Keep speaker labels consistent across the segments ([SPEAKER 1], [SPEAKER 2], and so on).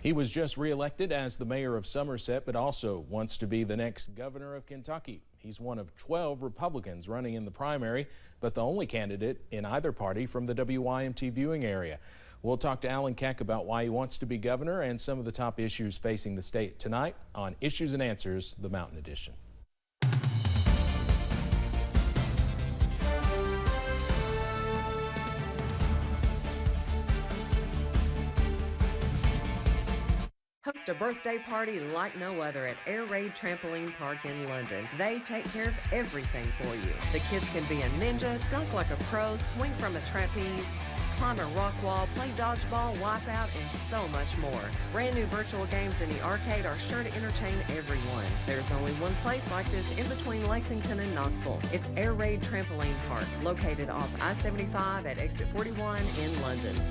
[SPEAKER 1] He was just reelected as the mayor of Somerset, but also wants to be the next governor of Kentucky. He's one of 12 Republicans running in the primary, but the only candidate in either party from the WYMT viewing area. We'll talk to Alan Keck about why he wants to be governor and some of the top issues facing the state tonight on Issues and Answers, the Mountain Edition.
[SPEAKER 2] Host a birthday party like no other at Air Raid Trampoline Park in London. They take care of everything for you. The kids can be a ninja, dunk like a pro, swing from a trapeze, climb a rock wall, play dodgeball, wipeout, and so much more. Brand new virtual games in the arcade are sure to entertain everyone. There's only one place like this in between Lexington and Knoxville. It's Air Raid Trampoline Park, located off I-75 at exit 41 in London.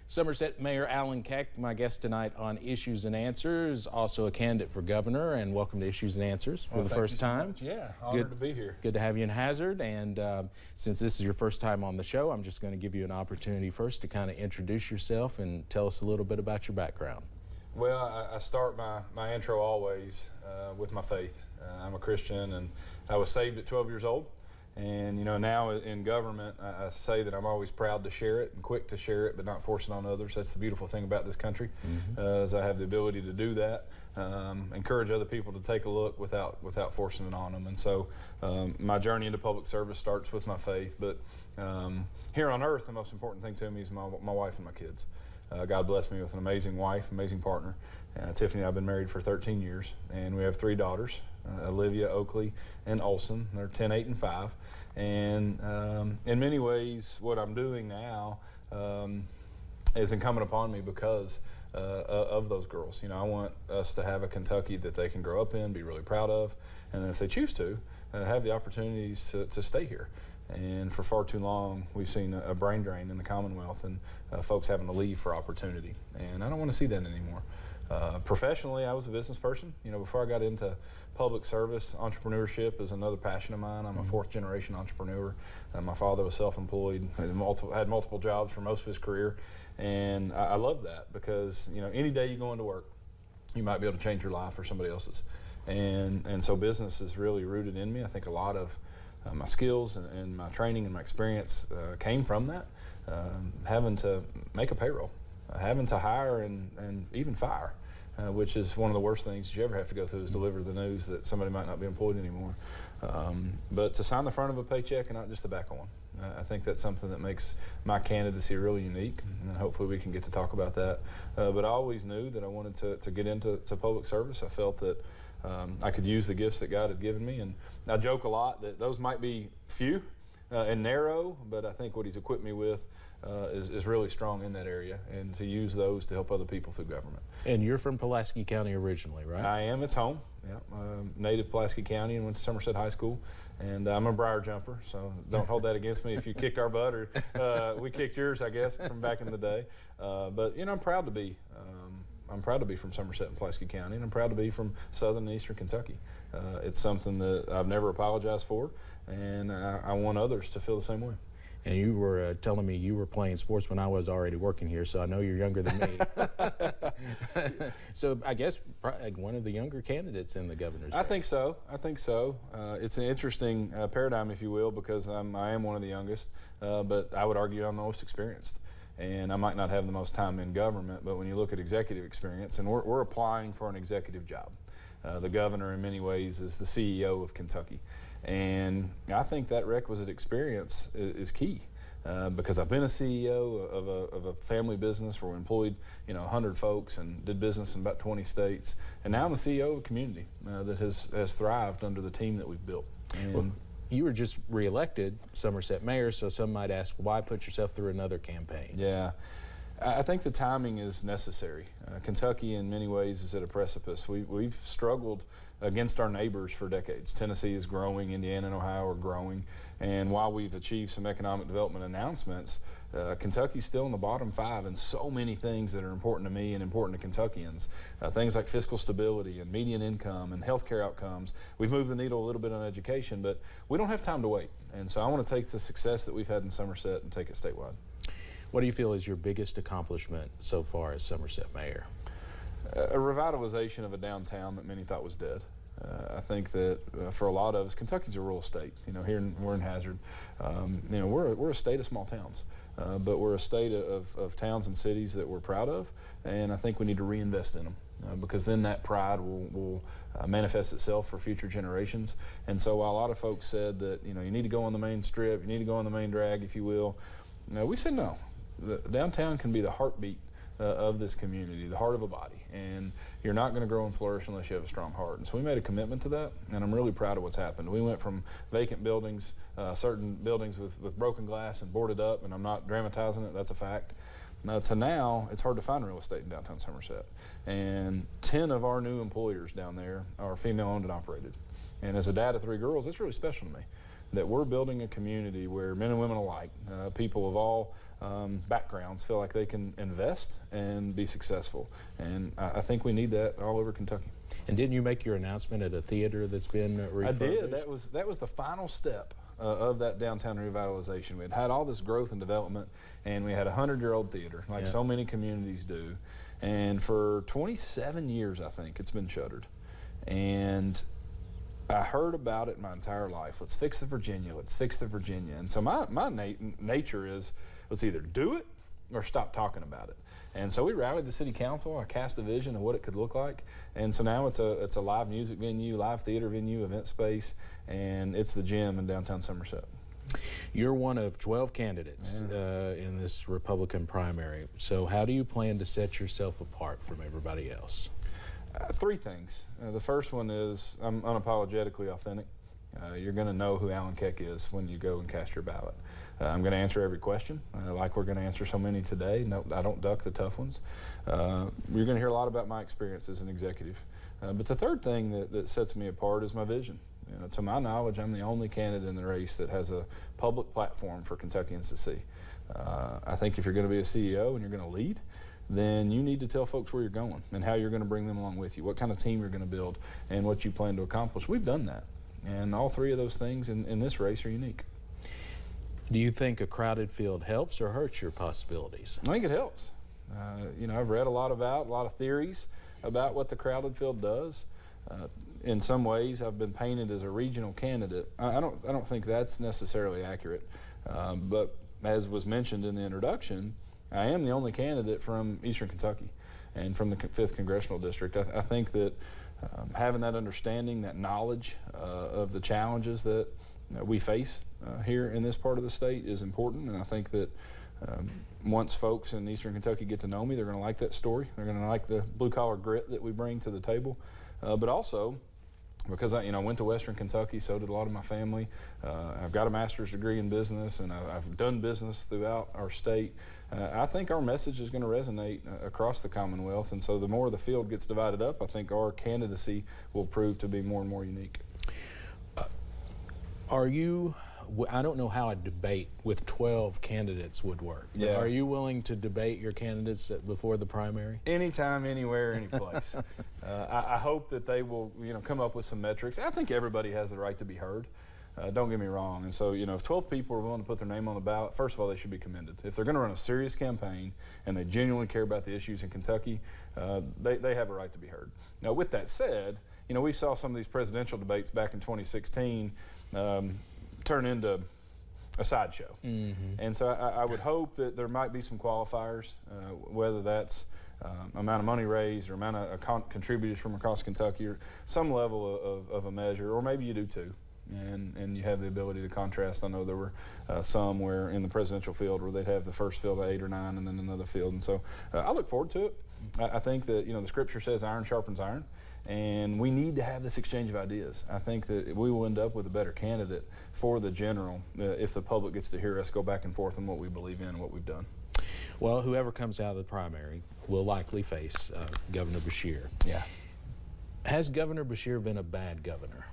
[SPEAKER 1] Somerset Mayor Alan Keck, my guest tonight on Issues and Answers, also a candidate for governor, and welcome to Issues and Answers for the first time.
[SPEAKER 3] Yeah, honored to be here.
[SPEAKER 1] Good to have you in Hazard, and since this is your first time on the show, I'm just going to give you an opportunity first to kind of introduce yourself and tell us a little bit about your background.
[SPEAKER 3] Well, I start my intro always with my faith. I'm a Christian, and I was saved at 12 years old. And, you know, now in government, I say that I'm always proud to share it and quick to share it, but not force it on others. That's the beautiful thing about this country, is I have the ability to do that, encourage other people to take a look without forcing it on them. And so my journey into public service starts with my faith, but here on earth, the most important thing to me is my wife and my kids. God blessed me with an amazing wife, amazing partner. Tiffany and I have been married for 13 years, and we have 3 daughters, Olivia, Oakley, and Olson. They're 10, 8, and 5. And in many ways, what I'm doing now is incumbent upon me because of those girls. You know, I want us to have a Kentucky that they can grow up in, be really proud of, and then if they choose to, have the opportunities to stay here. And for far too long, we've seen a brain drain in the Commonwealth and folks having to leave for opportunity. And I don't want to see that anymore. Professionally, I was a business person. You know, before I got into public service, entrepreneurship is another passion of mine. I'm a 4th generation entrepreneur. My father was self-employed, had multiple jobs for most of his career. And I love that because, you know, any day you go into work, you might be able to change your life or somebody else's. And so business is really rooted in me. I think a lot of my skills and my training and my experience came from that. Having to make a payroll, having to hire and even fire, which is one of the worst things you ever have to go through, is deliver the news that somebody might not be employed anymore. But to sign the front of a paycheck and not just the back of one, I think that's something that makes my candidacy really unique, and hopefully we can get to talk about that. But I always knew that I wanted to get into public service. I felt that I could use the gifts that God had given me, and I joke a lot that those might be few and narrow, but I think what He's equipped me with is really strong in that area, and to use those to help other people through government.
[SPEAKER 1] And you're from Pulaski County originally, right?
[SPEAKER 3] I am. It's home. Yeah, native Pulaski County, and went to Somerset High School. And I'm a briar jumper, so don't hold that against me if you kicked our butt, or we kicked yours, I guess, from back in the day. But you know, I'm proud to be. I'm proud to be from Somerset and Pulaski County, and I'm proud to be from southern and eastern Kentucky. It's something that I've never apologized for, and I want others to feel the same way.
[SPEAKER 1] And you were telling me you were playing sports when I was already working here, so I know you're younger than me. So I guess one of the younger candidates in the governor's race.
[SPEAKER 3] I think so. It's an interesting paradigm, if you will, because I am one of the youngest, but I would argue I'm the most experienced. And I might not have the most time in government, but when you look at executive experience, and we're applying for an executive job. The governor, in many ways, is the CEO of Kentucky. And I think that requisite experience is key, because I've been a CEO of a family business where we employed, 100 folks and did business in about 20 states. And now I'm the CEO of a community that has thrived under the team that we've built. And
[SPEAKER 1] you were just reelected Somerset mayor, so some might ask, why put yourself through another campaign?
[SPEAKER 3] Yeah, I think the timing is necessary. Kentucky, in many ways, is at a precipice. We've struggled against our neighbors for decades. Tennessee is growing, Indiana and Ohio are growing, and while we've achieved some economic development announcements, Kentucky's still in the bottom 5 in so many things that are important to me and important to Kentuckians. Things like fiscal stability and median income and healthcare outcomes. We've moved the needle a little bit on education, but we don't have time to wait. And so I want to take the success that we've had in Somerset and take it statewide.
[SPEAKER 1] What do you feel is your biggest accomplishment so far as Somerset mayor?
[SPEAKER 3] A revitalization of a downtown that many thought was dead. I think that for a lot of us, Kentucky's a rural state. You know, we're in Hazard. You know, we're a state of small towns, but we're a state of towns and cities that we're proud of, and I think we need to reinvest in them because then that pride will manifest itself for future generations. And so while a lot of folks said that, you know, you need to go on the main strip, you need to go on the main drag, if you will, we said no. The downtown can be the heartbeat of this community, the heart of a body, and you're not going to grow and flourish unless you have a strong heart. And so we made a commitment to that, and I'm really proud of what's happened. We went from vacant buildings, certain buildings with broken glass and boarded up, and I'm not dramatizing it, that's a fact, to now it's hard to find real estate in downtown Somerset. And 10 of our new employers down there are female owned and operated. And as a dad of 3 girls, it's really special to me that we're building a community where men and women alike, people of all backgrounds, feel like they can invest and be successful. And I think we need that all over Kentucky.
[SPEAKER 1] And didn't you make your announcement at a theater that's been refurbished?
[SPEAKER 3] I did. That was the final step of that downtown revitalization. We had all this growth and development, and we had a 100-year-old theater, like so many communities do. And for 27 years, I think, it's been shuttered. And I heard about it my entire life. Let's fix the Virginia. Let's fix the Virginia. And so my nature is, let's either do it or stop talking about it. And so we rallied the city council. I cast a vision of what it could look like. And so now it's a live music venue, live theater venue, event space, and it's the gym in downtown Somerset.
[SPEAKER 1] You're one of 12 candidates in this Republican primary. So how do you plan to set yourself apart from everybody else?
[SPEAKER 3] 3 things. The first one is I'm unapologetically authentic. You're going to know who Alan Keck is when you go and cast your ballot. I'm going to answer every question, like we're going to answer so many today. No, I don't duck the tough ones. You're going to hear a lot about my experience as an executive. But the third thing that sets me apart is my vision. You know, to my knowledge, I'm the only candidate in the race that has a public platform for Kentuckians to see. I think if you're going to be a CEO and you're going to lead, then you need to tell folks where you're going and how you're going to bring them along with you, what kind of team you're going to build, and what you plan to accomplish. We've done that, and all 3 of those things in this race are unique.
[SPEAKER 1] Do you think a crowded field helps or hurts your possibilities?
[SPEAKER 3] I think it helps. You know, I've read a lot of theories about what the crowded field does. In some ways, I've been painted as a regional candidate. I don't think that's necessarily accurate, but as was mentioned in the introduction, I am the only candidate from Eastern Kentucky and from the 5th Congressional District. I think that having that understanding, that knowledge of the challenges that we face here in this part of the state is important, and I think that once folks in Eastern Kentucky get to know me, they're going to like that story. They're going to like the blue-collar grit that we bring to the table, but also because I went to Western Kentucky, so did a lot of my family. I've got a master's degree in business, and I've done business throughout our state. I think our message is going to resonate across the Commonwealth, and so the more the field gets divided up, I think our candidacy will prove to be more and more unique.
[SPEAKER 1] I don't know how a debate with 12 candidates would work.
[SPEAKER 3] Yeah.
[SPEAKER 1] Are you willing to debate your candidates before the primary?
[SPEAKER 3] Anytime, anywhere, any place. I hope that they will, come up with some metrics. I think everybody has the right to be heard. Don't get me wrong. And so, if 12 people are willing to put their name on the ballot, first of all, they should be commended. If they're going to run a serious campaign and they genuinely care about the issues in Kentucky, they have a right to be heard. Now, with that said, we saw some of these presidential debates back in 2016 turn into a sideshow. Mm-hmm. And so I would hope that there might be some qualifiers, whether that's amount of money raised or amount of contributors from across Kentucky or some level of a measure, or maybe you do too. And you have the ability to contrast. I know there were some where in the presidential field where they'd have the first field of 8 or 9 and then another field. And so I look forward to it. I think that, the scripture says iron sharpens iron. And we need to have this exchange of ideas. I think that we will end up with a better candidate for the general if the public gets to hear us go back and forth on what we believe in and what we've done.
[SPEAKER 1] Well, whoever comes out of the primary will likely face Governor Beshear.
[SPEAKER 3] Yeah.
[SPEAKER 1] Has Governor Beshear been a bad governor?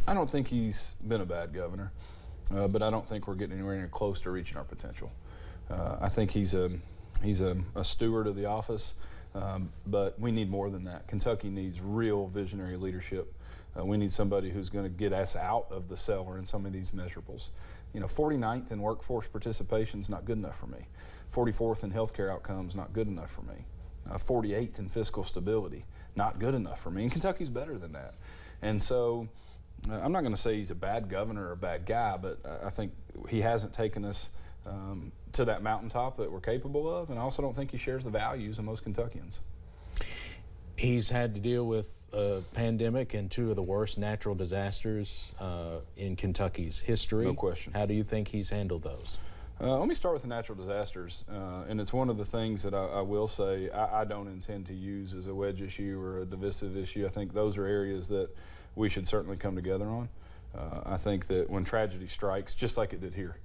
[SPEAKER 3] I don't think he's been a bad governor, but I don't think we're getting anywhere near close to reaching our potential. I think he's a steward of the office. But we need more than that. Kentucky needs real visionary leadership. We need somebody who's going to get us out of the cellar in some of these measurables. 49th in workforce participation is not good enough for me. 44th in healthcare outcomes, not good enough for me. 48th in fiscal stability, not good enough for me. And Kentucky's better than that. And so I'm not going to say he's a bad governor or a bad guy, but I think he hasn't taken us to that mountaintop that we're capable of, and I also don't think he shares the values of most Kentuckians.
[SPEAKER 1] He's had to deal with a pandemic and two of the worst natural disasters in Kentucky's history.
[SPEAKER 3] No question.
[SPEAKER 1] How do you think he's handled those?
[SPEAKER 3] Let me start with the natural disasters, and it's one of the things that I will say I don't intend to use as a wedge issue or a divisive issue. I think those are areas that we should certainly come together on. I think that when tragedy strikes, just like it did here,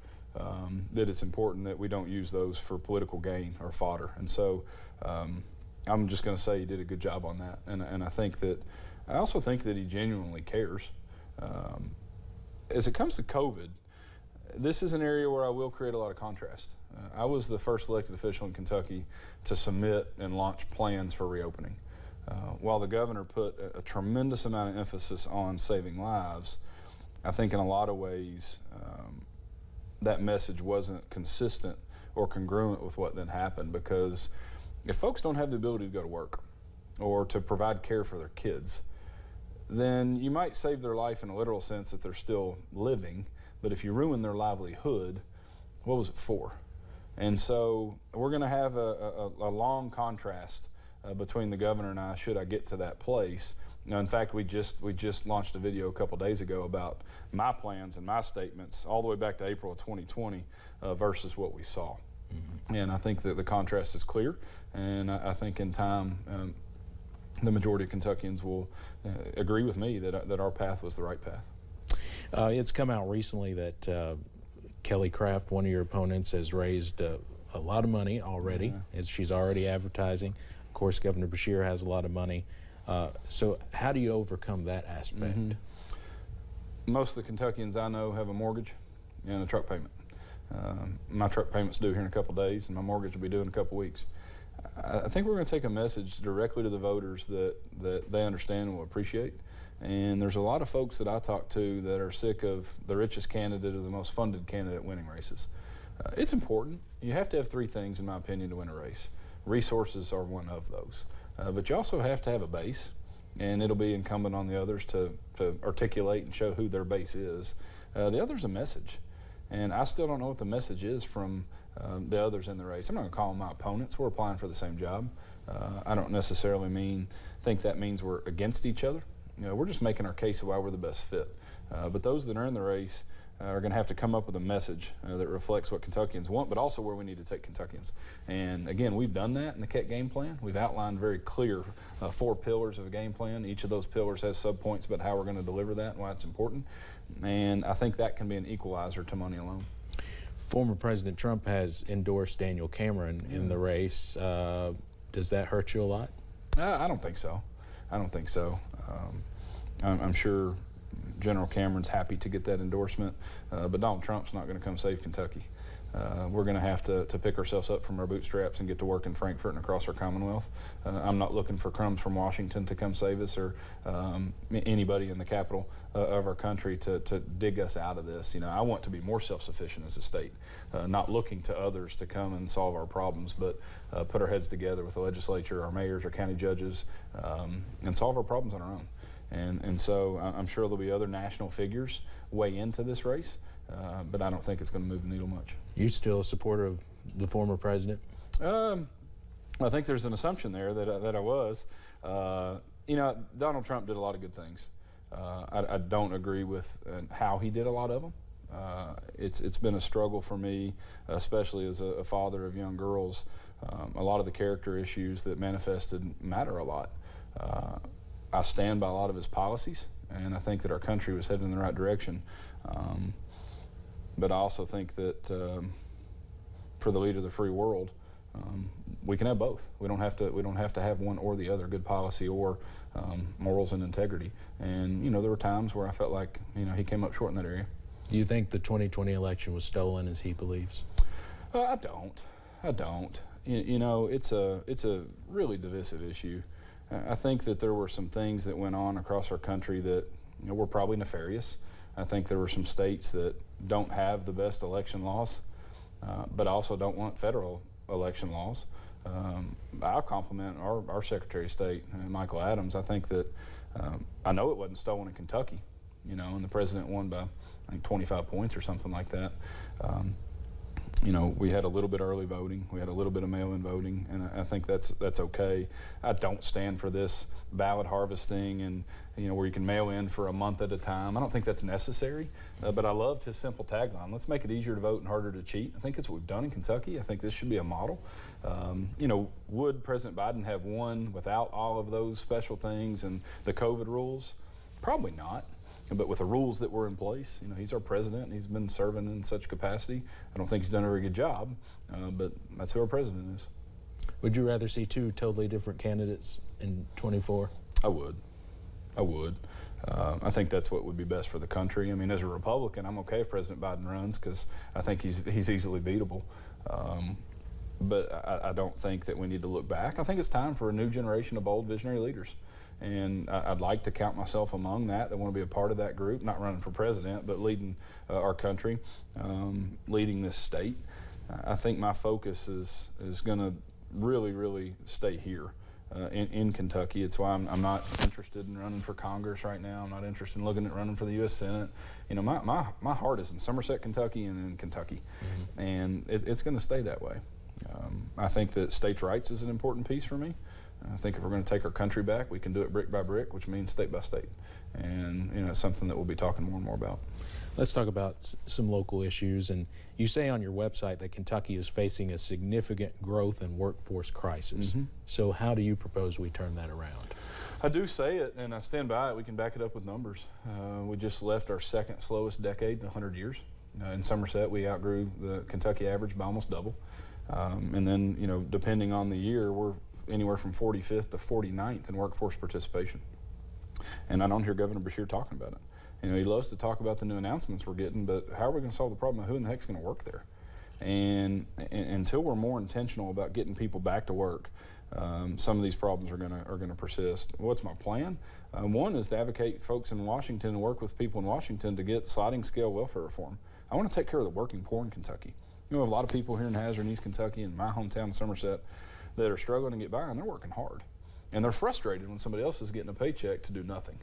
[SPEAKER 3] that it's important that we don't use those for political gain or fodder. And so I'm just going to say he did a good job on that. And I also think that he genuinely cares. As it comes to COVID, this is an area where I will create a lot of contrast. I was the first elected official in Kentucky to submit and launch plans for reopening. While the governor put a tremendous amount of emphasis on saving lives, I think in a lot of ways that message wasn't consistent or congruent with what then happened, because if folks don't have the ability to go to work or to provide care for their kids, then you might save their life in a literal sense that they're still living, but if you ruin their livelihood, what was it for? And so we're going to have a long contrast between the governor and I, should I get to that place. Now, in fact, we just launched a video a couple days ago about my plans and my statements all the way back to April of 2020 versus what we saw. Mm-hmm. And I think that the contrast is clear, and I think in time the majority of Kentuckians will agree with me that our path was the right path.
[SPEAKER 1] It's come out recently that Kelly Craft, one of your opponents, has raised a lot of money already. Yeah. She's already advertising. Of course, Governor Beshear has a lot of money. So how do you overcome that aspect?
[SPEAKER 3] Mm-hmm. Most of the Kentuckians I know have a mortgage and a truck payment. My truck payment's due here in a couple days, and my mortgage will be due in a couple weeks. I think we're going to take a message directly to the voters that they understand and will appreciate. And there's a lot of folks that I talk to that are sick of the richest candidate or the most funded candidate winning races. It's important. You have to have three things, in my opinion, to win a race. Resources are one of those. But you also have to have a base, and it'll be incumbent on the others to articulate and show who their base is. The other's a message, and I still don't know what the message is from the others in the race. I'm not going to call them my opponents. We're applying for the same job. I don't necessarily think that means we're against each other. We're just making our case of why we're the best fit. But those that are in the race are going to have to come up with a message that reflects what Kentuckians want, but also where we need to take Kentuckians. And again, we've done that in the Keck game plan. We've outlined very clear 4 pillars of a game plan. Each of those pillars has subpoints about how we're going to deliver that and why it's important. And I think that can be an equalizer to money alone.
[SPEAKER 1] Former President Trump has endorsed Daniel Cameron in the race. Does that hurt you a lot?
[SPEAKER 3] I don't think so. I don't think so. I'm sure General Cameron's happy to get that endorsement, but Donald Trump's not going to come save Kentucky. We're going to have to pick ourselves up from our bootstraps and get to work in Frankfort and across our Commonwealth. I'm not looking for crumbs from Washington to come save us, or anybody in the capital of our country to dig us out of this. I want to be more self-sufficient as a state, not looking to others to come and solve our problems, but put our heads together with the legislature, our mayors, our county judges, and solve our problems on our own. And so I'm sure there'll be other national figures weigh into this race, but I don't think it's going to move the needle much.
[SPEAKER 1] You still a supporter of the former president?
[SPEAKER 3] I think there's an assumption there that I was. Donald Trump did a lot of good things. I don't agree with how he did a lot of them. It's been a struggle for me, especially as a father of young girls. A lot of the character issues that manifested matter a lot. I stand by a lot of his policies, and I think that our country was headed in the right direction. But I also think that for the leader of the free world, we can have both. We don't have to have one or the other, good policy or morals and integrity. And there were times where I felt like he came up short in that area.
[SPEAKER 1] Do you think the 2020 election was stolen, as he believes?
[SPEAKER 3] I don't. It's a really divisive issue. I think that there were some things that went on across our country that were probably nefarious. I think there were some states that don't have the best election laws, but also don't want federal election laws. I'll compliment our Secretary of State, Michael Adams. I think that I know it wasn't stolen in Kentucky, and the president won by, I think, 25 points or something like that. We had a little bit of early voting, we had a little bit of mail-in voting, and I think that's okay. I don't stand for this ballot harvesting and where you can mail in for a month at a time. I don't think that's necessary, but I loved his simple tagline: let's make it easier to vote and harder to cheat. I think that's what we've done in Kentucky. I think this should be a model. Would President Biden have won without all of those special things and the COVID rules? Probably not. But with the rules that were in place, he's our president and he's been serving in such capacity. I don't think he's done a very good job, but that's who our president is.
[SPEAKER 1] Would you rather see two totally different candidates in 24?
[SPEAKER 3] I would. I think that's what would be best for the country. I mean, as a Republican, I'm okay if President Biden runs because I think he's easily beatable. But I don't think that we need to look back. I think it's time for a new generation of bold visionary leaders. And I'd like to count myself among that want to be a part of that group, not running for president, but leading our country, leading this state. I think my focus is going to really stay here in Kentucky. It's why I'm not interested in running for Congress right now. I'm not interested in looking at running for the U.S. Senate. My heart is in Somerset, Kentucky, and in Kentucky. Mm-hmm. And it's going to stay that way. I think that states' rights is an important piece for me. I think if we're going to take our country back, we can do it brick by brick, which means state by state. And it's something that we'll be talking more and more about.
[SPEAKER 1] Let's talk about some local issues. And you say on your website that Kentucky is facing a significant growth and workforce crisis. Mm-hmm. So how do you propose we turn that around?
[SPEAKER 3] I do say it, and I stand by it. We can back it up with numbers. We just left our second slowest decade in 100 years. In Somerset, we outgrew the Kentucky average by almost double. And then, depending on the year, we're anywhere from 45th to 49th in workforce participation. And I don't hear Governor Beshear talking about it. He loves to talk about the new announcements we're getting, but how are we going to solve the problem of who in the heck's going to work there? And until we're more intentional about getting people back to work, some of these problems are going to persist. What's my plan? One is to advocate folks in Washington and work with people in Washington to get sliding scale welfare reform. I want to take care of the working poor in Kentucky. We have a lot of people here in Hazard and East Kentucky and my hometown, Somerset, that are struggling to get by, and they're working hard. And they're frustrated when somebody else is getting a paycheck to do nothing.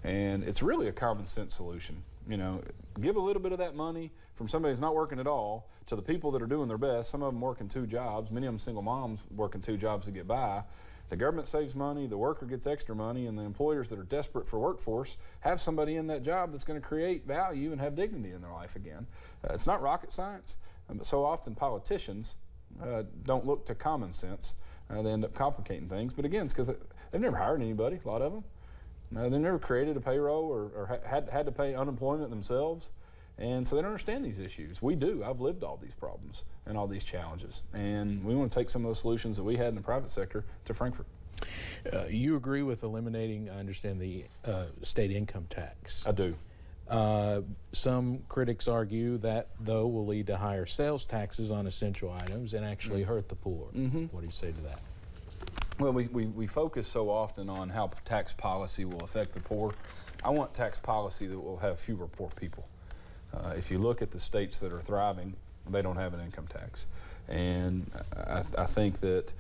[SPEAKER 3] And it's really a common sense solution. Give a little bit of that money from somebody who's not working at all to the people that are doing their best. Some of them working 2 jobs, many of them single moms working 2 jobs to get by. The government saves money, the worker gets extra money, and the employers that are desperate for workforce have somebody in that job that's going to create value and have dignity in their life again. It's not rocket science, but so often politicians don't look to common sense. They end up complicating things. But again, it's because they've never hired anybody, a lot of them. They've never created a payroll or had to pay unemployment themselves. And so they don't understand these issues. We do. I've lived all these problems and all these challenges. And we want to take some of those solutions that we had in the private sector to Frankfort.
[SPEAKER 1] You agree with eliminating, I understand, the state income tax?
[SPEAKER 3] I do.
[SPEAKER 1] Some critics argue that, though, will lead to higher sales taxes on essential items and actually hurt the poor. Mm-hmm. What do you say to that?
[SPEAKER 3] Well, we focus so often on how tax policy will affect the poor. I want tax policy that will have fewer poor people. If you look at the states that are thriving, they don't have an income tax. And I think that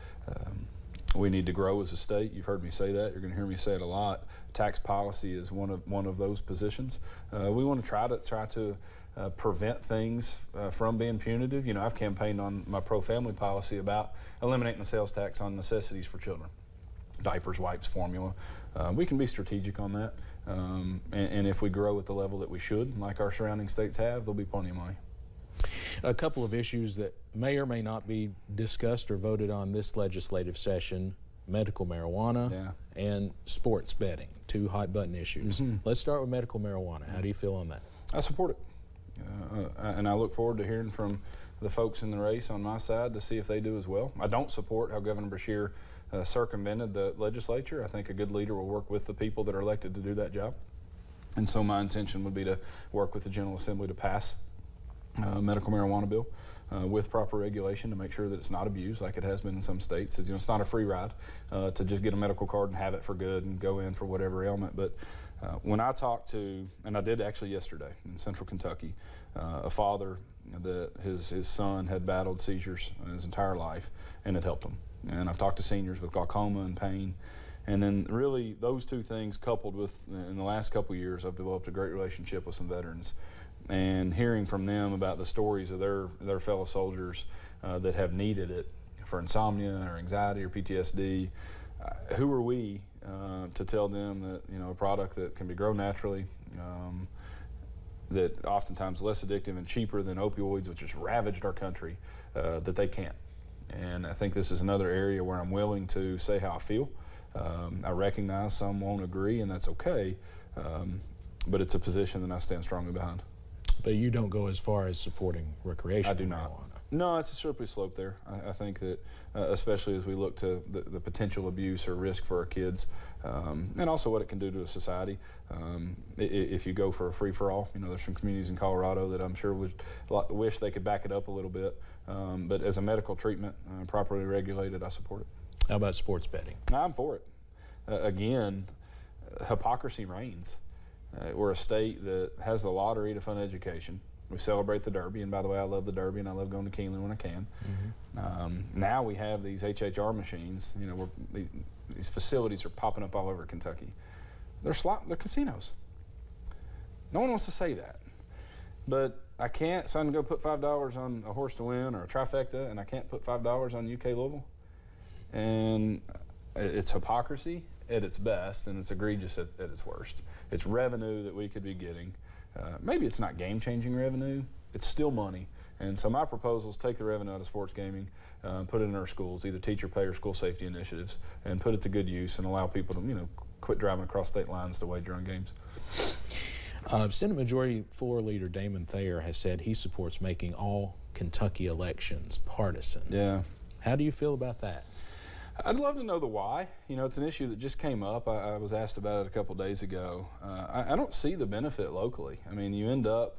[SPEAKER 3] we need to grow as a state. You've heard me say that. You're going to hear me say it a lot. Tax policy is one of those positions. We want to try to prevent things from being punitive. I've campaigned on my pro-family policy about eliminating the sales tax on necessities for children. Diapers, wipes, formula. We can be strategic on that. And if we grow at the level that we should, like our surrounding states have, there'll be plenty of money.
[SPEAKER 1] A couple of issues that may or may not be discussed or voted on this legislative session: medical marijuana and sports betting, 2 hot button issues. Mm-hmm. Let's start with medical marijuana. How do you feel on that?
[SPEAKER 3] I support it. And I look forward to hearing from the folks in the race on my side to see if they do as well. I don't support how Governor Beshear circumvented the legislature. I think a good leader will work with the people that are elected to do that job. And so my intention would be to work with the General Assembly to pass a medical marijuana bill with proper regulation to make sure that it's not abused like it has been in some states. It's not a free ride to just get a medical card and have it for good and go in for whatever ailment. But When I talked to, and I did actually yesterday in Central Kentucky, a father that his son had battled seizures his entire life, and it helped him. And I've talked to seniors with glaucoma and pain. And then really those two things coupled with, in the last couple of years, I've developed a great relationship with some veterans. And hearing from them about the stories of their fellow soldiers that have needed it for insomnia or anxiety or PTSD, who are we to tell them that, you know, a product that can be grown naturally, that oftentimes less addictive and cheaper than opioids, which has ravaged our country, that they can't. And I think this is another area where I'm willing to say how I feel. I recognize some won't agree, and that's okay, but it's a position that I stand strongly behind.
[SPEAKER 1] But you don't go as far as supporting recreational
[SPEAKER 3] I do not.
[SPEAKER 1] marijuana.
[SPEAKER 3] No, it's a slippery slope there. I think that, especially as we look to the potential abuse or risk for our kids, and also what it can do to a society. If you go for a free-for-all, you know, there's some communities in Colorado that I'm sure would wish they could back it up a little bit. But as a medical treatment, properly regulated, I support it.
[SPEAKER 1] How about sports betting?
[SPEAKER 3] I'm for it. Again, hypocrisy reigns. We're a state that has the lottery to fund education. We celebrate the Derby, and by the way, I love the Derby, and I love going to Keeneland when I can. Mm-hmm. Now we have these HHR machines. You know, these facilities are popping up all over Kentucky. They're casinos. No one wants to say that, but I can't. So I can go put $5 on a horse to win or a trifecta, and I can't put $5 on UK Louisville. And it's hypocrisy at its best, and it's egregious at its worst. It's revenue that we could be getting. Maybe it's not game-changing revenue. It's still money. And so my proposal is take the revenue out of sports gaming, put it in our schools, either teacher pay or school safety initiatives, and put it to good use and allow people to, you know, quit driving across state lines to wager on games.
[SPEAKER 1] Senate Majority Floor Leader Damon Thayer has said he supports making all Kentucky elections partisan.
[SPEAKER 3] Yeah.
[SPEAKER 1] How do you feel about that?
[SPEAKER 3] I'd love to know the why. You know, it's an issue that just came up. I was asked about it a couple days ago. I don't see the benefit locally. I mean, you end up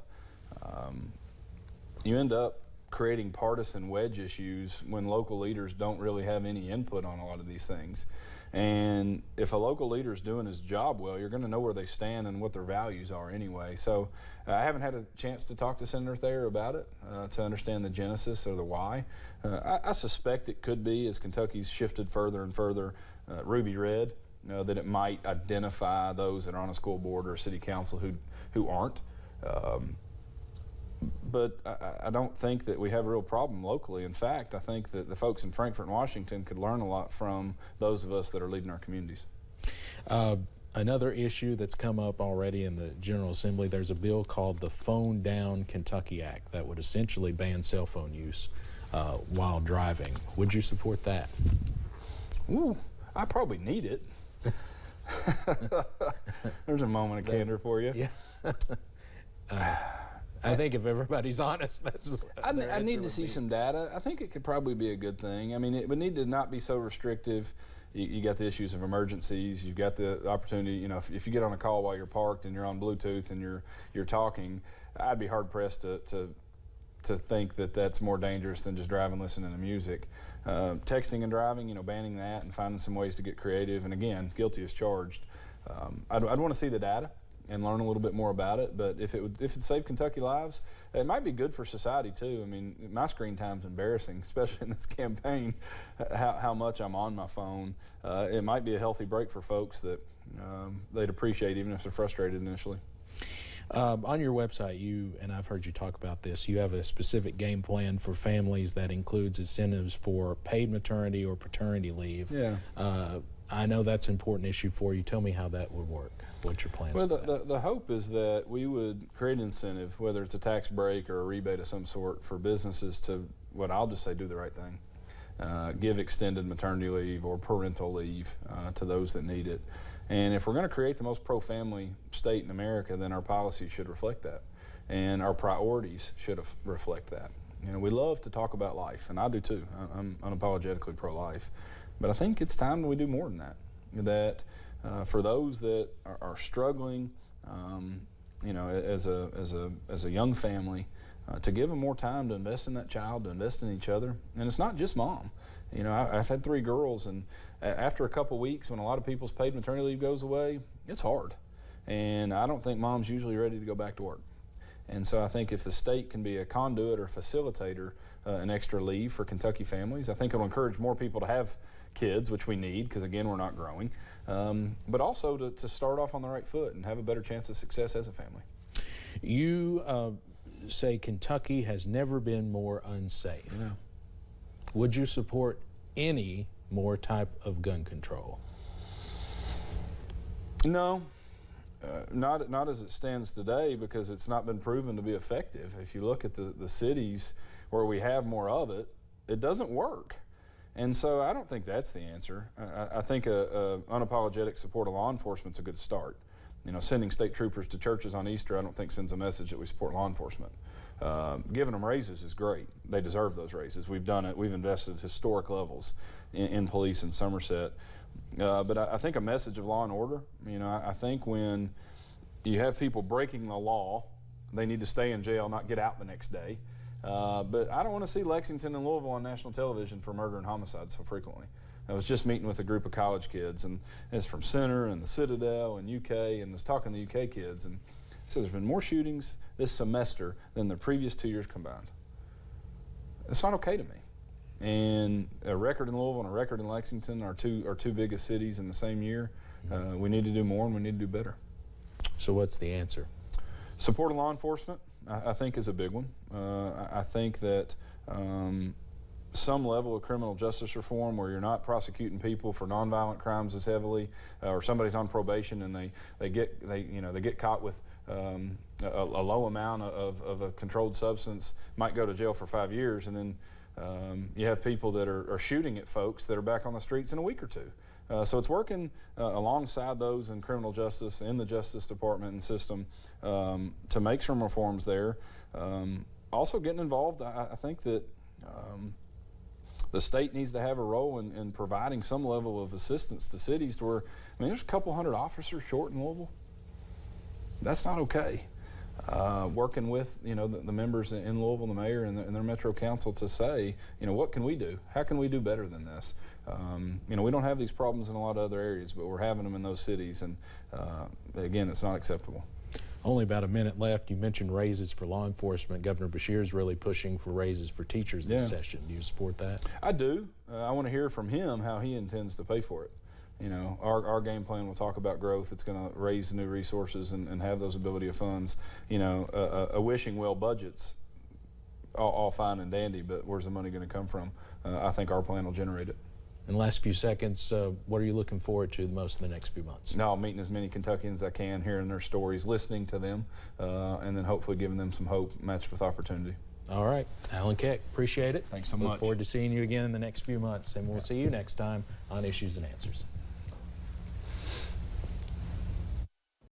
[SPEAKER 3] creating partisan wedge issues when local leaders don't really have any input on a lot of these things. And if a local leader is doing his job well, you're going to know where they stand and what their values are anyway. So I haven't had a chance to talk to Senator Thayer about it to understand the genesis or the why. I suspect it could be, as Kentucky's shifted further and further ruby red, that it might identify those that are on a school board or a city council who aren't. But I don't think that we have a real problem locally. In fact, I think that the folks in Frankfort and Washington could learn a lot from those of us that are leading our communities.
[SPEAKER 1] Another issue that's come up already in the General Assembly, there's a bill called the Phone Down Kentucky Act that would essentially ban cell phone use while driving. Would you support that?
[SPEAKER 3] Ooh, I probably need it. There's a moment of candor for you.
[SPEAKER 1] Yeah. I think if everybody's honest, that's what
[SPEAKER 3] I need to see some data. I think it could probably be a good thing. I mean, it would need to not be so restrictive. You got the issues of emergencies. You've got the opportunity, you know, if you get on a call while you're parked and you're on Bluetooth and you're talking, I'd be hard pressed to think that that's more dangerous than just driving, listening to music. Texting and driving, you know, banning that and finding some ways to get creative. And again, guilty as charged. I'd want to see the data and learn a little bit more about it. But if it saved Kentucky lives, it might be good for society too. I mean, my screen time's embarrassing, especially in this campaign, how much I'm on my phone. It might be a healthy break for folks that they'd appreciate, even if they're frustrated initially.
[SPEAKER 1] On your website, and I've heard you talk about this, you have a specific game plan for families that includes incentives for paid maternity or paternity leave.
[SPEAKER 3] Yeah.
[SPEAKER 1] I know that's an important issue for you. Tell me how that would work. What's your plans for that?
[SPEAKER 3] The hope is that we would create an incentive, whether it's a tax break or a rebate of some sort, for businesses to, what I'll just say, do the right thing. Give extended maternity leave or parental leave to those that need it. And if we're going to create the most pro-family state in America, then our policies should reflect that. And our priorities should reflect that. You know, we love to talk about life, and I do too. I'm unapologetically pro-life. But I think it's time that we do more than that. That for those that are struggling, you know, as a young family, to give them more time to invest in that child, to invest in each other. And it's not just mom. You know, I've had 3 girls, and after a couple weeks, when a lot of people's paid maternity leave goes away, it's hard. and I don't think mom's usually ready to go back to work. And so I think if the state can be a conduit or facilitator, an extra leave for Kentucky families, I think it'll encourage more people to have kids, which we need because, again, we're not growing, but also to start off on the right foot and have a better chance of success as a family.
[SPEAKER 1] You say Kentucky has never been more unsafe.
[SPEAKER 3] Yeah.
[SPEAKER 1] Would you support any more type of gun control?
[SPEAKER 3] No. Not as it stands today, because it's not been proven to be effective. If you look at the cities where we have more of it, it doesn't work. And so I don't think that's the answer. I think a unapologetic support of law enforcement's a good start. You know, sending state troopers to churches on Easter I don't think sends a message that we support law enforcement. Giving them raises is great. They deserve those raises. We've done it. We've invested historic levels in police in Somerset. But I think a message of law and order, you know, I think when you have people breaking the law, they need to stay in jail, not get out the next day. But I don't want to see Lexington and Louisville on national television for murder and homicide so frequently. I was just meeting with a group of college kids, and it's from Center and the Citadel and UK, and was talking to UK kids, and said there's been more shootings this semester than the previous 2 years combined. It's not okay to me. And a record in Louisville and a record in Lexington are two biggest cities in the same year. We need to do more, and we need to do better.
[SPEAKER 1] So what's the answer?
[SPEAKER 3] Support of law enforcement, I think, is a big one. I think that some level of criminal justice reform where you're not prosecuting people for nonviolent crimes as heavily, or somebody's on probation and they get caught with a low amount of a controlled substance, might go to jail for 5 years, and then you have people that are shooting at folks that are back on the streets in a week or two. So it's working alongside those in criminal justice, in the Justice Department and system, to make some reforms there. Also getting involved, I think that the state needs to have a role in providing some level of assistance to cities to where, I mean, there's a couple hundred officers short in Louisville. That's not okay. Working with, you know, the members in Louisville, the mayor and their Metro Council to say, you know, what can we do? How can we do better than this? You know, we don't have these problems in a lot of other areas, but we're having them in those cities, and again, it's not acceptable.
[SPEAKER 1] Only about a minute left. You mentioned raises for law enforcement. Governor Beshear is really pushing for raises for teachers this session. Do you support that?
[SPEAKER 3] I do. I want to hear from him how he intends to pay for it. You know, our game plan will talk about growth. It's going to raise new resources and have those ability of funds. You know, a wishing well budget's all fine and dandy, but where's the money going to come from? I think our plan will generate it.
[SPEAKER 1] In the last few seconds, what are you looking forward to the most in the next few months?
[SPEAKER 3] No, meeting as many Kentuckians as I can, hearing their stories, listening to them, and then hopefully giving them some hope matched with opportunity.
[SPEAKER 1] All right. Alan Keck, appreciate it.
[SPEAKER 3] Thanks so much.
[SPEAKER 1] Look forward to seeing you again in the next few months, and we'll see you next time on Issues and Answers.